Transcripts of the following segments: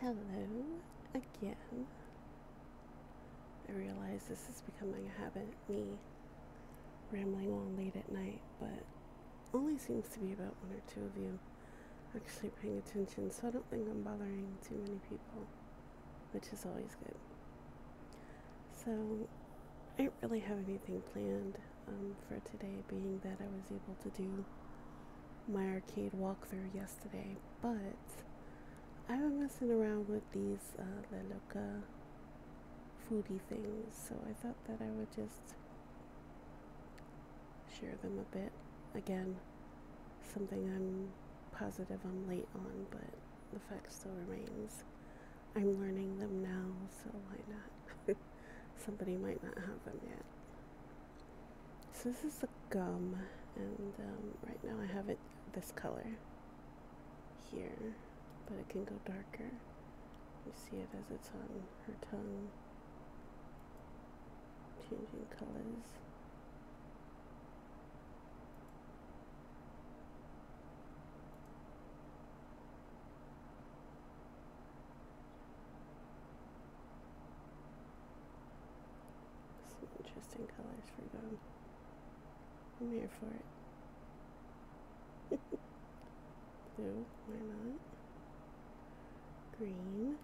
Hello again. I realize this is becoming a habit, me rambling on late at night, but only seems to be about one or two of you actually paying attention, so I don't think I'm bothering too many people, which is always good. So I don't really have anything planned for today, being that I was able to do my arcade walkthrough yesterday, but I've been messing around with these LeLutka foodie things, so I thought that I would just share them a bit. Again, something I'm positive I'm late on, but the fact still remains. I'm learning them now, so why not? Somebody might not have them yet. So this is the gum, and right now I have it this color here, but it can go darker. You see it as it's on her tongue, changing colors. Some interesting colors for gum. I'm here for it. Blue, why not? Green.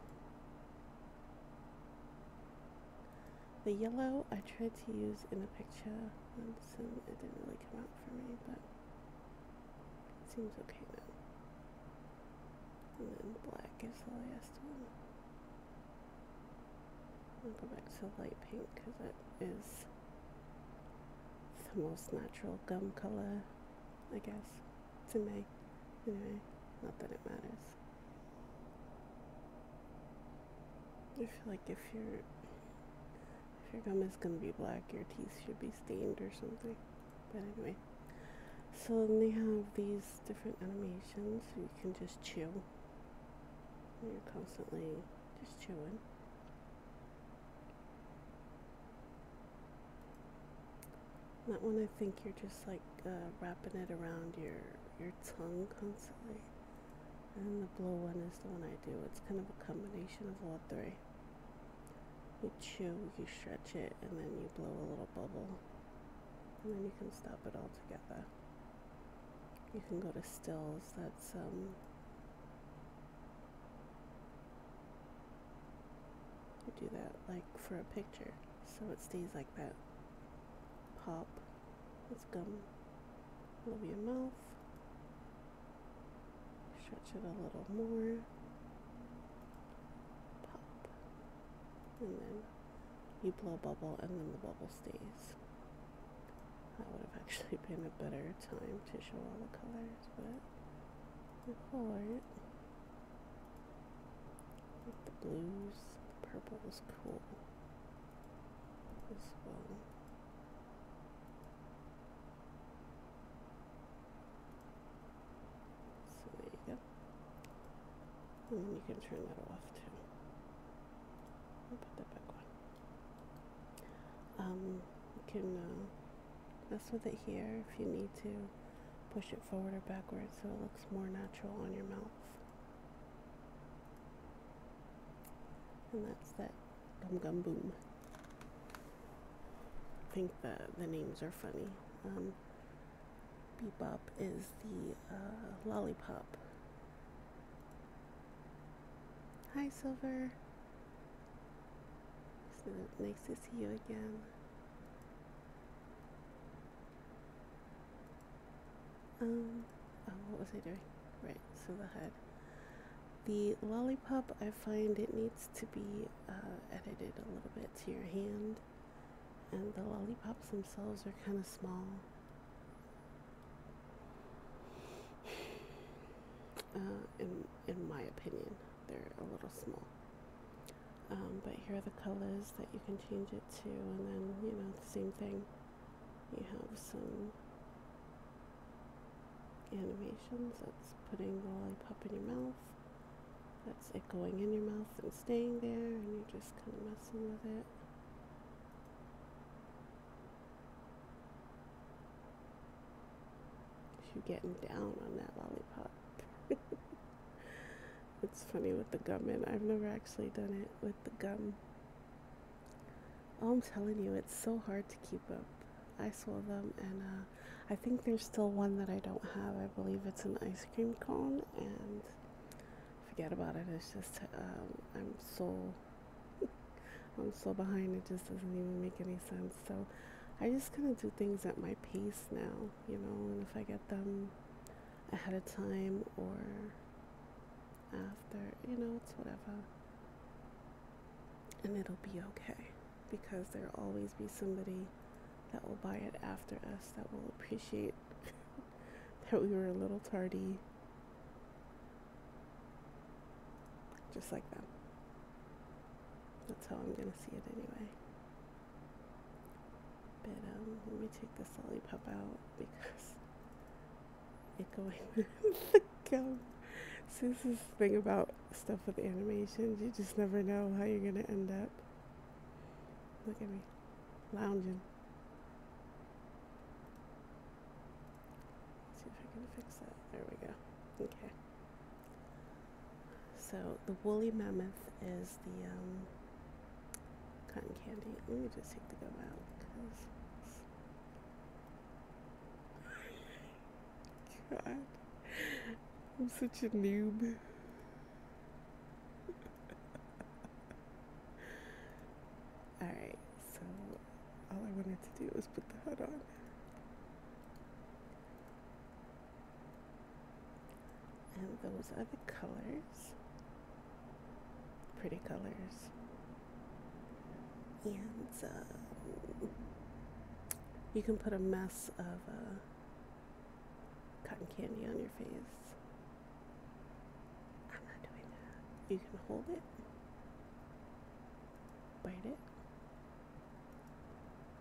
The yellow I tried to use in a picture once and it didn't really come out for me, but it seems okay now. And then black is the last one. I'll go back to light pink because that is the most natural gum color, I guess, to me. Anyway, not that it matters. I feel like if your gum is gonna be black, your teeth should be stained or something. But anyway, so then they have these different animations. So you can just chew. You're constantly just chewing. That one, I think you're just like wrapping it around your tongue constantly. And the blue one is the one I do. It's kind of a combination of all three. You chew, you stretch it, and then you blow a little bubble. And then you can stop it all together. You can go to stills. That's you do that like for a picture, so it stays like that. Pop. It's gum. Blow your mouth. Stretch it a little more. Pop. And then you blow a bubble and then the bubble stays. That would have actually been a better time to show all the colors, but for it. Like the blues, the purple is cool as well. So there you go. And then you can turn that off too. I'll put that back on. You can mess with it here if you need to. Push it forward or backwards so it looks more natural on your mouth. And that's that gum gum boom. I think the names are funny. Bebop is the lollipop. Hi Silver. So nice to see you again. Oh, what was I doing? Right, so the head. The lollipop, I find it needs to be edited a little bit to your hand, and the lollipops themselves are kind of small. In my opinion, they're a little small. But here are the colors that you can change it to, and then, you know, the same thing. You have some animations. That's putting the lollipop in your mouth. That's it going in your mouth and staying there, and you're just kind of messing with it. You're getting down on that lollipop. It's funny with the gum in. I've never actually done it with the gum. Oh, I'm telling you, it's so hard to keep up. I saw them, and I think there's still one that I don't have. I believe it's an ice cream cone, and forget about it. It's just I'm so behind. It just doesn't even make any sense. So I just kind of do things at my pace now, and if I get them ahead of time or after, it's whatever. And it'll be okay, because there'll always be somebody that will buy it after us that will appreciate that we were a little tardy. Just like them. That's how I'm gonna see it anyway. But let me take this lollipop out because it going with the gum. So this is the thing about stuff with animations. You just never know how you're gonna end up. Look at me, lounging. Let's see if I can fix that. There we go. Okay. So the woolly mammoth is the cotton candy. Let me just take the gum out because God, I'm such a noob. Alright, so all I wanted to do was put the hood on. And those are the colors. Pretty colors. And you can put a mess of cotton candy on your face. I'm not doing that. You can hold it, bite it,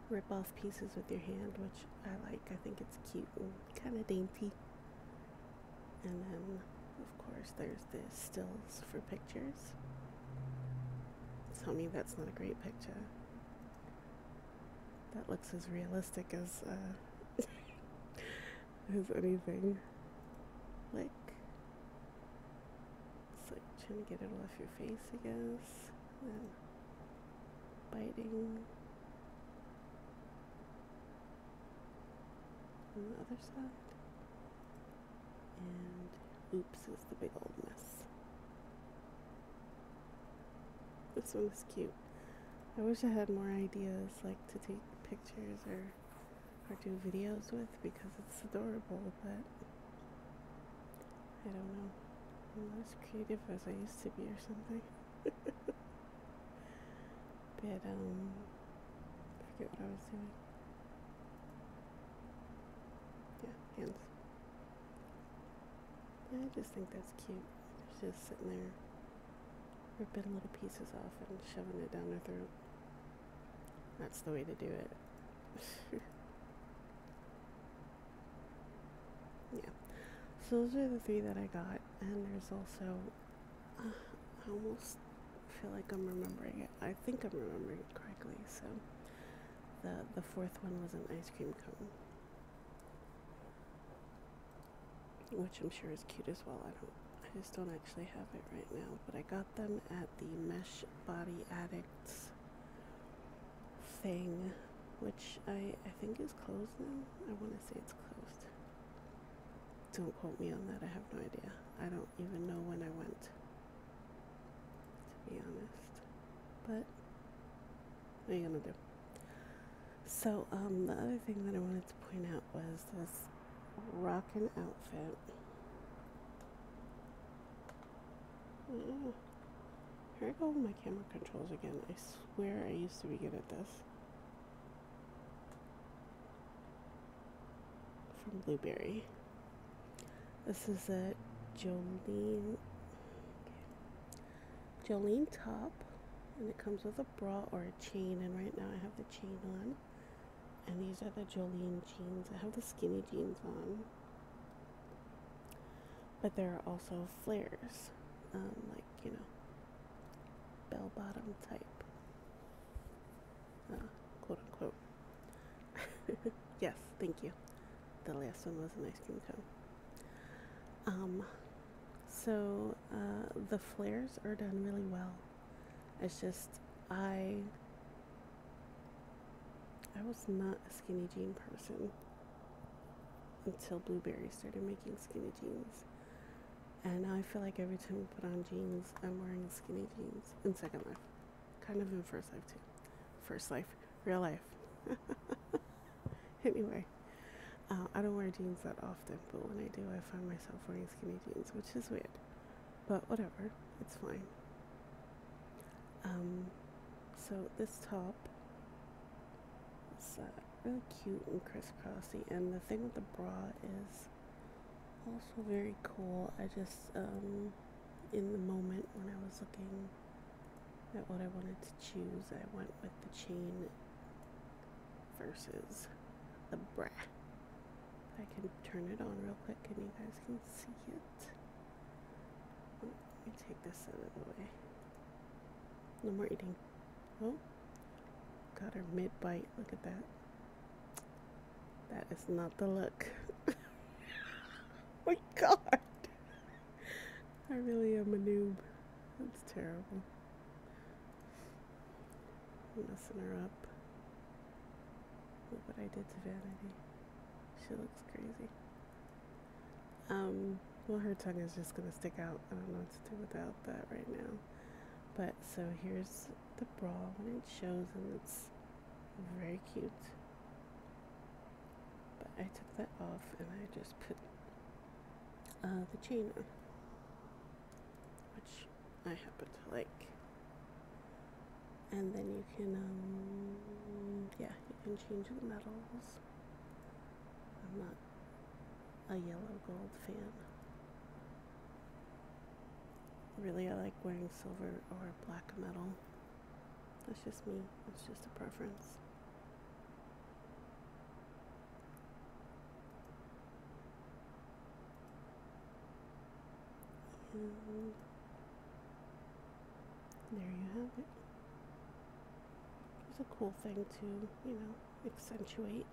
rip off pieces with your hand, which I like. I think it's cute and kind of dainty. And then, of course, there's the stills for pictures. Tell me that's not a great picture. That looks as realistic as as anything. Like, it's like trying to get it off your face, I guess. And biting. On the other side. And oops is the big old mess. This one's cute. I wish I had more ideas like to take pictures or do videos with, because it's adorable, but I don't know. I'm not as creative as I used to be or something. But I forget what I was doing. Yeah, hands. I just think that's cute. It's just sitting there ripping little pieces off and shoving it down their throat. That's the way to do it. Yeah. So those are the three that I got, and there's also, I almost feel like I'm remembering it. I think I'm remembering it correctly. So the fourth one was an ice cream cone, which I'm sure is cute as well. I just don't actually have it right now, but I got them at the Mesh Body Addicts thing, which I think is closed now. I want to say it's closed. Don't quote me on that. I have no idea. I don't even know when I went, to be honest. But what are you gonna do? So the other thing that I wanted to point out was this rockin' outfit. Here I go with my camera controls again. I swear I used to be good at this. From Blueberry. This is a Jolene top, and it comes with a bra or a chain, and right now I have the chain on. And these are the Jolene jeans. I have the skinny jeans on, but there are also flares, like, bell bottom type, quote unquote. Yes, thank you. The last one was an ice cream cone. So the flares are done really well. It's just I was not a skinny jean person until Blueberry started making skinny jeans. And now I feel like every time I put on jeans, I'm wearing skinny jeans in Second Life. Kind of in First Life too. First Life, real life. Anyway, I don't wear jeans that often, but when I do, I find myself wearing skinny jeans, which is weird. But whatever, it's fine. So this top is really cute and crisscrossy, and the thing with the bra is also very cool. I just, in the moment when I was looking at what I wanted to choose, I went with the chain versus the bra. I can turn it on real quick and you guys can see it. Oh, let me take this out of the way. No more eating. Oh, got her mid-bite. Look at that. That is not the look. Oh my god. I really am a noob. That's terrible. I'm messing her up. Look what I did to Vanity. She looks crazy. Well, her tongue is just gonna stick out. I don't know what to do without that right now. But so here's the bra when it shows, and it's very cute. But I took that off and I just put the chain on, which I happen to like. And then you can, yeah, you can change the metals. I'm not a yellow gold fan. Really, I like wearing silver or black metal. That's just me. It's just a preference. And there you have it. It's a cool thing to, accentuate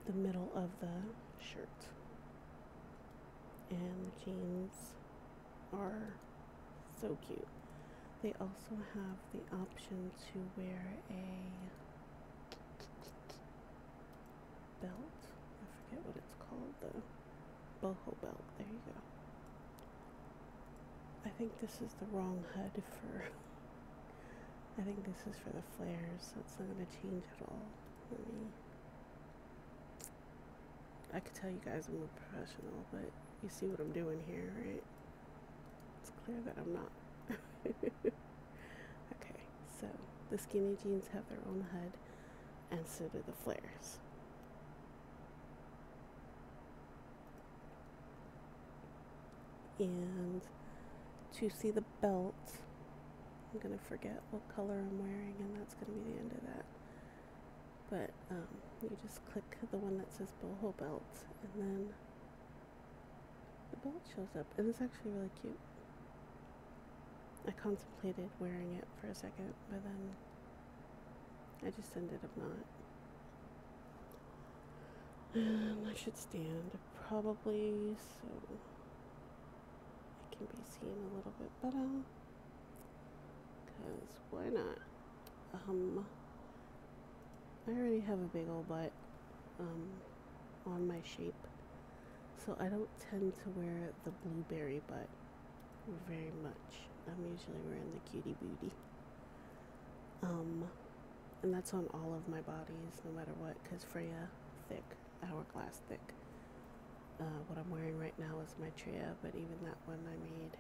the middle of the shirt. And the jeans are so cute. They also have the option to wear a belt. I forget what it's called, the boho belt. There you go. I think this is the wrong HUD for, I think this is for the flares, so it's not going to change at all. I could tell you guys I'm a professional, but you see what I'm doing here, right? It's clear that I'm not. Okay, so the skinny jeans have their own HUD, and so do the flares. And to see the belt, I'm going to forget what color I'm wearing, and that's going to be the end of that. But you just click the one that says boho belt, and then the belt shows up, and it's actually really cute. I contemplated wearing it for a second, but then I just ended up not. And I should stand, probably, so it can be seen a little bit better. Because why not? I already have a big old butt on my shape, so I don't tend to wear the blueberry butt very much. I'm usually wearing the cutie booty. And that's on all of my bodies, no matter what, because Freya, thick, hourglass thick. What I'm wearing right now is my Treya, but even that one I made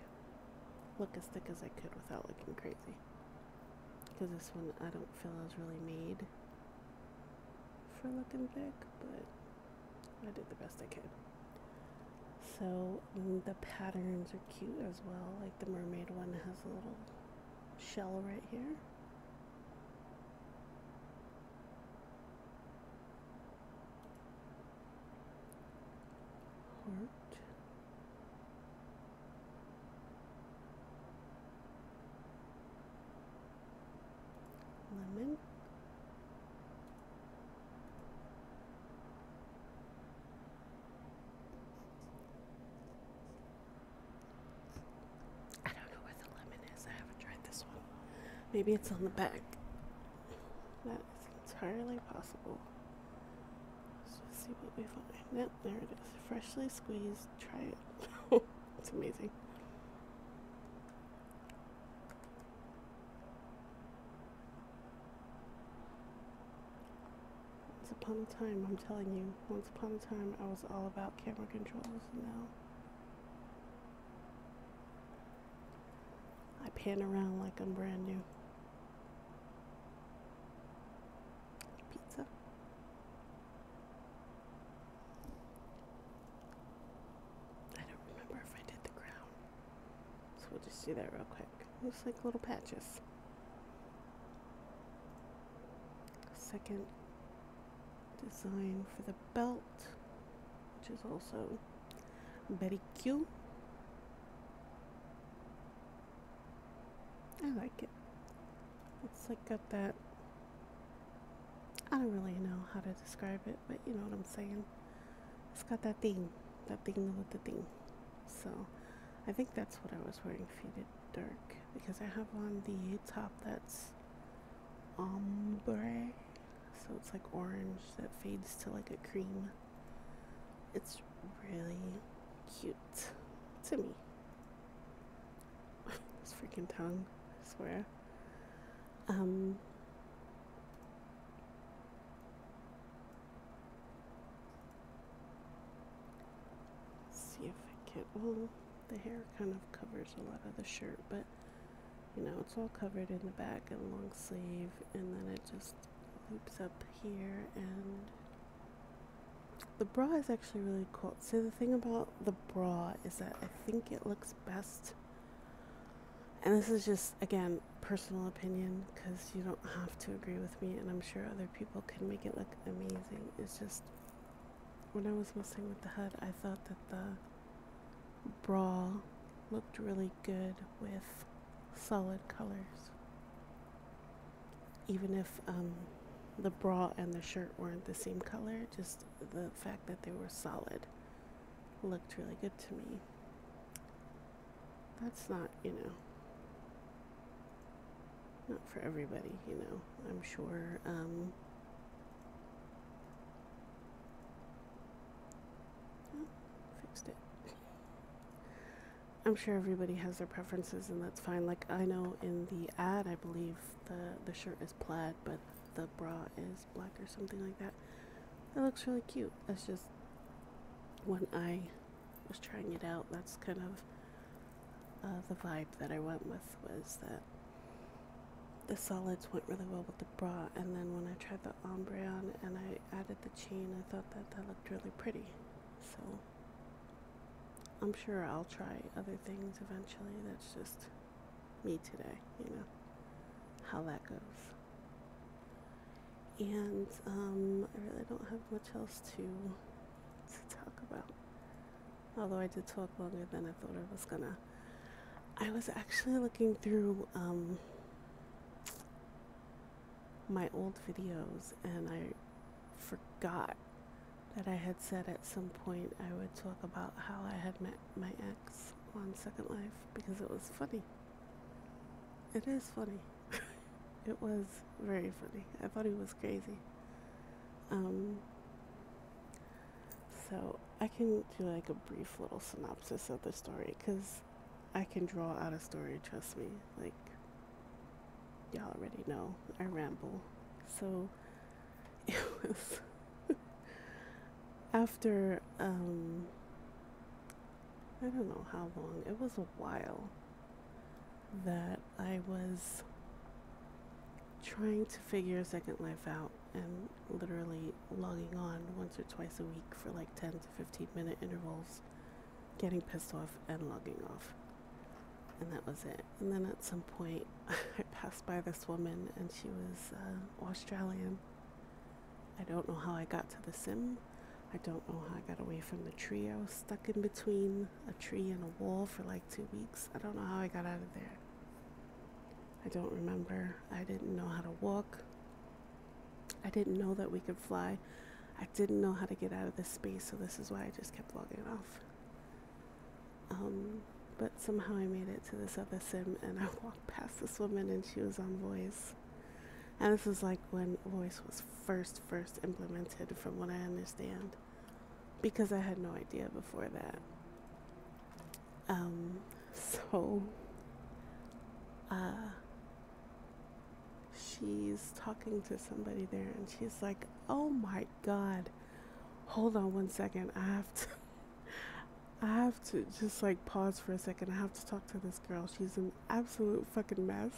look as thick as I could without looking crazy. Because this one I don't feel is really made for looking thick, but I did the best I could. So the patterns are cute as well. Like the mermaid one has a little shell right here. Heart. Lemon. Maybe it's on the back. That is entirely possible. Let's just see what we find. Yep, there it is. Freshly squeezed. Try it. It's amazing. Once upon a time, I'm telling you, once upon a time I was all about camera controls, and now I pan around like I'm brand new. Pizza. I don't remember if I did the crown, so we'll just do that real quick. Looks like little patches. Second design for the belt, which is also very cute. I like it. It's like got that, I don't really know how to describe it, but you know what I'm saying. It's got that thing with the thing. So I think that's what I was wearing, faded dark, because I have on the top that's ombre, so it's like orange that fades to like a cream. It's really cute to me. This freaking tongue, I swear. See if I can, well, the hair kind of covers a lot of the shirt, but you know, it's all covered in the back and long sleeve, and then it just loops up here, and the bra is actually really cool. See, the thing about the bra is that I think it looks best, and this is just, again, personal opinion, because you don't have to agree with me, and I'm sure other people can make it look amazing. It's just, when I was messing with the HUD, I thought that the bra looked really good with solid colors, even if the bra and the shirt weren't the same color. Just the fact that they were solid looked really good to me. That's not, you know, not for everybody, you know. I'm sure fixed it. I'm sure everybody has their preferences, and that's fine. Like, I know in the ad, I believe the shirt is plaid, but the bra is black or something like that. It looks really cute. It's just, when I was trying it out, that's kind of the vibe that I went with, was that the solids went really well with the bra, and then when I tried the ombre on and I added the chain, I thought that looked really pretty. So I'm sure I'll try other things eventually. That's just me today, you know, how that goes. And I really don't have much else to talk about, although I did talk longer than I thought I was gonna. I was actually looking through my old videos, and I forgot that I had said at some point I would talk about how I had met my ex on Second Life, because it was funny. It is funny. It was very funny. I thought he was crazy. So I can do like a brief little synopsis of the story, because I can draw out a story, trust me. Like, y'all already know I ramble. So it was after I don't know how long, it was a while, that I was trying to figure Second Life out, and literally logging on once or twice a week for like 10 to 15 minute intervals, getting pissed off and logging off, and that was it. And then at some point I passed by this woman, and she was Australian. I don't know how I got to the sim. I don't know how I got away from the tree. I was stuck in between a tree and a wall for like 2 weeks. I don't know how I got out of there. I don't remember. I didn't know how to walk. I didn't know that we could fly. I didn't know how to get out of this space, so this is why I just kept logging off. But somehow I made it to this other sim, and I walked past this woman, and she was on voice. And this was like when voice was first implemented, from what I understand, because I had no idea before that. So she's talking to somebody there, and she's like, "Oh my God, hold on one second. I have to just like pause for a second. I have to talk to this girl. She's an absolute fucking mess."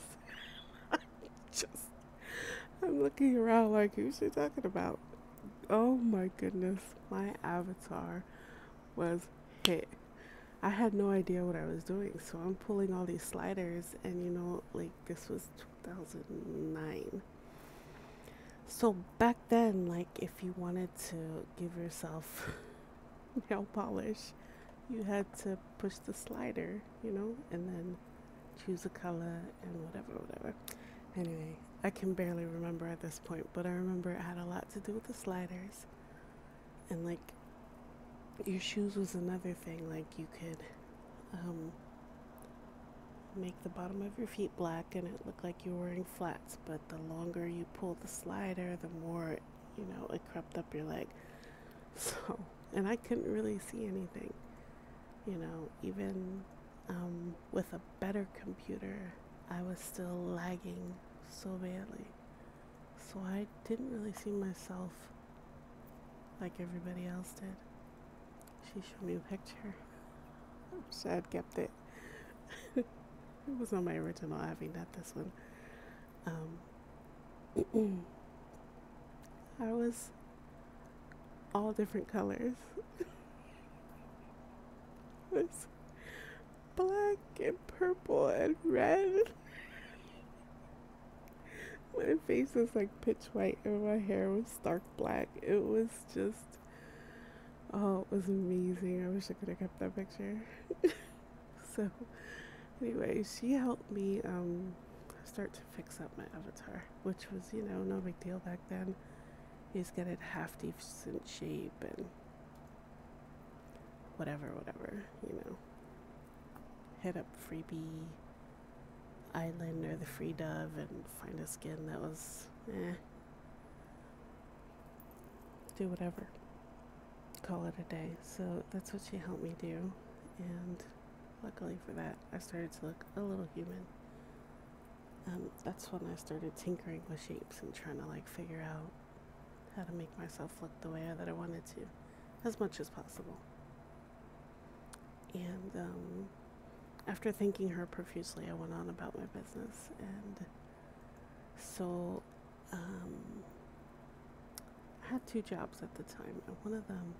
Just, I'm looking around like, who's she talking about? Oh my goodness, my avatar was hit. I had no idea what I was doing, so I'm pulling all these sliders, and like this was 2009. So back then, like if you wanted to give yourself nail polish, you had to push the slider, and then choose a color and whatever. Anyway, I can barely remember at this point, but I remember it had a lot to do with the sliders. And like your shoes was another thing. Like you could make the bottom of your feet black and it looked like you were wearing flats, but the longer you pulled the slider, the more, it crept up your leg. So, and I couldn't really see anything, even with a better computer, I was still lagging so badly. So I didn't really see myself like everybody else did. She showed me a picture. I wish I had kept it. It was on my original Abby, not this one. I was all different colors. It was black and purple and red. My face was like pitch white and my hair was stark black. It was just, oh, it was amazing. I wish I could have kept that picture. So anyway, she helped me start to fix up my avatar, which was, no big deal back then. You just get it half decent shape and whatever, hit up Freebie Island or the Free Dove and find a skin that was do whatever, call it a day. So that's what she helped me do, and luckily for that, I started to look a little human. That's when I started tinkering with shapes and trying to like figure out how to make myself look the way that I wanted to, as much as possible. And after thanking her profusely, I went on about my business. And so I had 2 jobs at the time, and one of them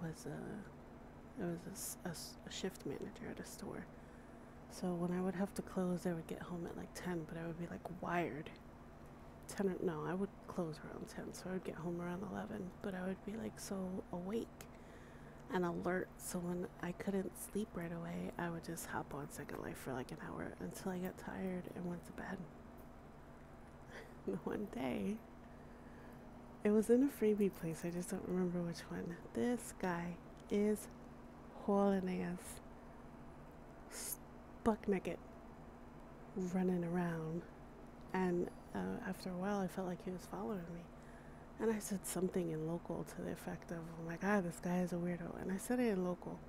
was a shift manager at a store. So when I would have to close, I would get home at like 10, but I would be like wired. I would close around 10, so I would get home around 11, but I would be like so awake and alert, so when I couldn't sleep right away, I would just hop on Second Life for like an hour until I got tired and went to bed. One day, it was in a freebie place, I just don't remember which one. This guy is hauling ass, buck naked, running around, and after a while I felt like he was following me, and I said something in local to the effect of, "Oh my God, this guy is a weirdo," and I said it in local,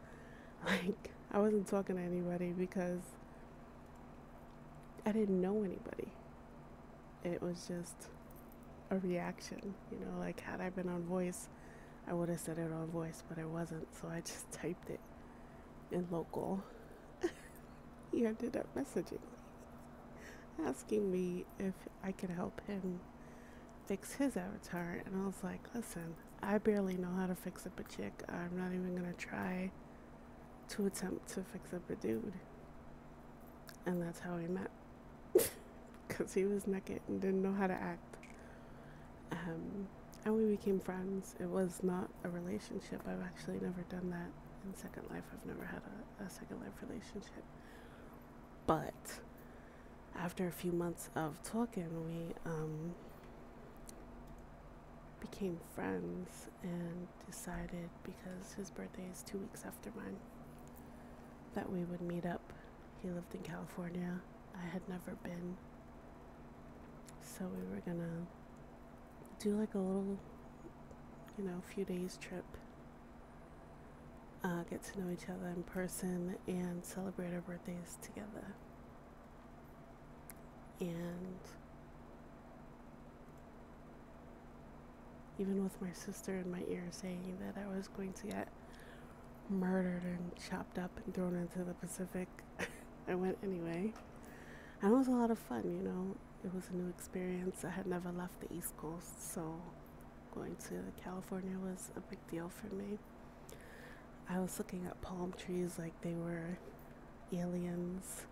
like I wasn't talking to anybody because I didn't know anybody. It was just a reaction, like had I been on voice, I would have said it on voice, but I wasn't, so I just typed it in local. He ended up messaging me, asking me if I could help him fix his avatar, and I was like, listen, I barely know how to fix up a chick. I'm not even gonna try to attempt to fix up a dude. And that's how we met, because he was naked and didn't know how to act. And we became friends. It was not a relationship. I've actually never done that in Second Life. I've never had a Second Life relationship. But after a few months of talking, we became friends and decided, because his birthday is 2 weeks after mine, that we would meet up. He lived in California. I had never been. So we were gonna do like a little, few days trip. Get to know each other in person and celebrate our birthdays together. And even with my sister in my ear saying that I was going to get murdered and chopped up and thrown into the Pacific, I went anyway. And it was a lot of fun, It was a new experience. I had never left the East Coast, so going to California was a big deal for me. I was looking at palm trees like they were aliens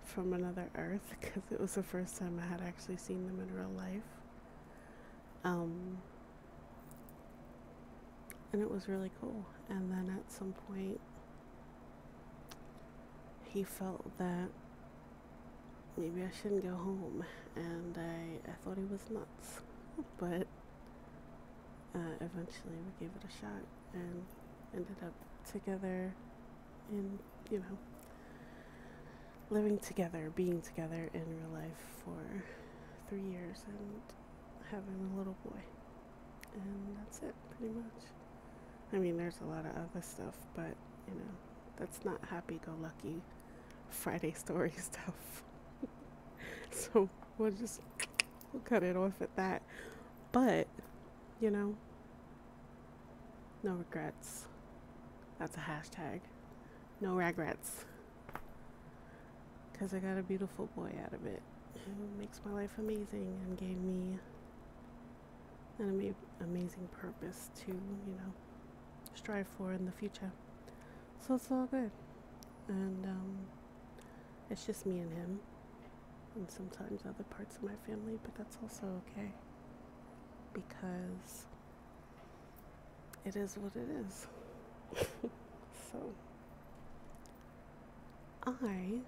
from another earth, because it was the first time I had actually seen them in real life. And it was really cool. And then at some point, he felt that maybe I shouldn't go home, and I thought he was nuts. But eventually we gave it a shot and ended up together in, living together, being together in real life for 3 years and having a little boy. And that's it, pretty much. I mean, there's a lot of other stuff, but, that's not happy-go-lucky Friday story stuff. So we'll cut it off at that. But, no regrets. That's a hashtag. No regrets. Because I got a beautiful boy out of it, who makes my life amazing and gave me an amazing purpose to, strive for in the future. So it's all good. And it's just me and him, and sometimes other parts of my family, but that's also okay, because it is what it is. So I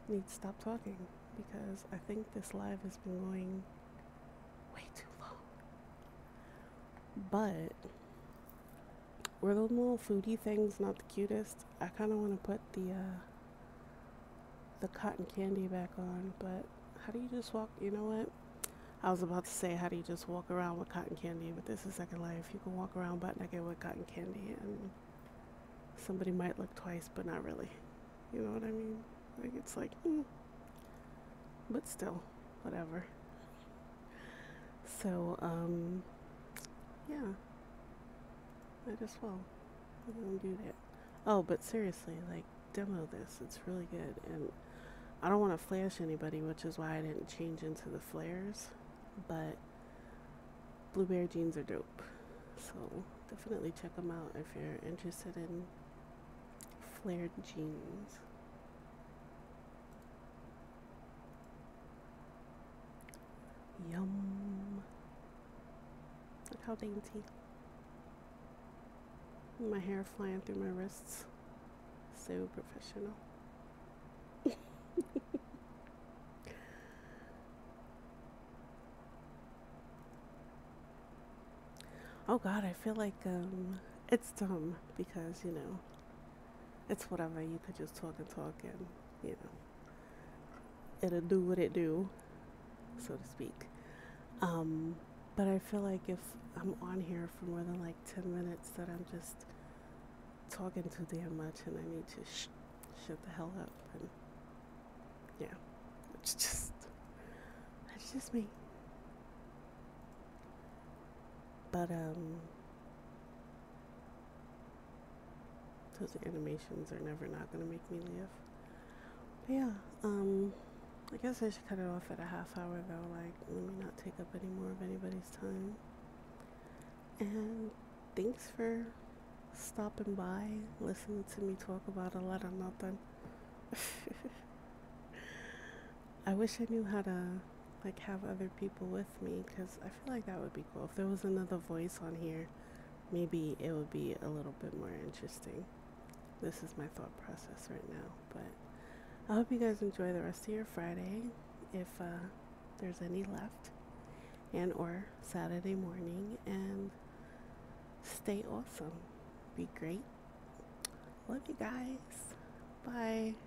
need to stop talking, because I think this live has been going way too long. But were those little foodie things not the cutest? I kind of want to put the cotton candy back on, but how do you just walk? You know what? I was about to say, how do you just walk around with cotton candy? But this is Second Life. You can walk around butt naked with cotton candy, and somebody might look twice, but not really. You know what I mean? Like, it's like, but still, whatever. So, yeah. Might as well. I'm gonna do that. Oh, but seriously, like, demo this. It's really good. And I don't want to flash anybody, which is why I didn't change into the flares. But blueberry jeans are dope. So definitely check them out if you're interested in flared jeans. Yum. Look how dainty. My hair flying through my wrists. So professional. Oh God, I feel like it's dumb because, it's whatever. You could just talk and talk, and it'll do what it do, so to speak. But I feel like if I'm on here for more than like 10 minutes, that I'm just talking too damn much, and I need to shut the hell up. And yeah, that's just me. But those animations are never not gonna make me laugh. But yeah, I guess I should cut it off at a half hour though. Like, let me not take up any more of anybody's time. And thanks for stopping by, listening to me talk about a lot of nothing. I wish I knew how to like have other people with me, because I feel like that would be cool. If there was another voice on here, maybe it would be a little bit more interesting. This is my thought process right now. But I hope you guys enjoy the rest of your Friday, if there's any left, and or Saturday morning, and stay awesome. Be great. Love you guys. Bye.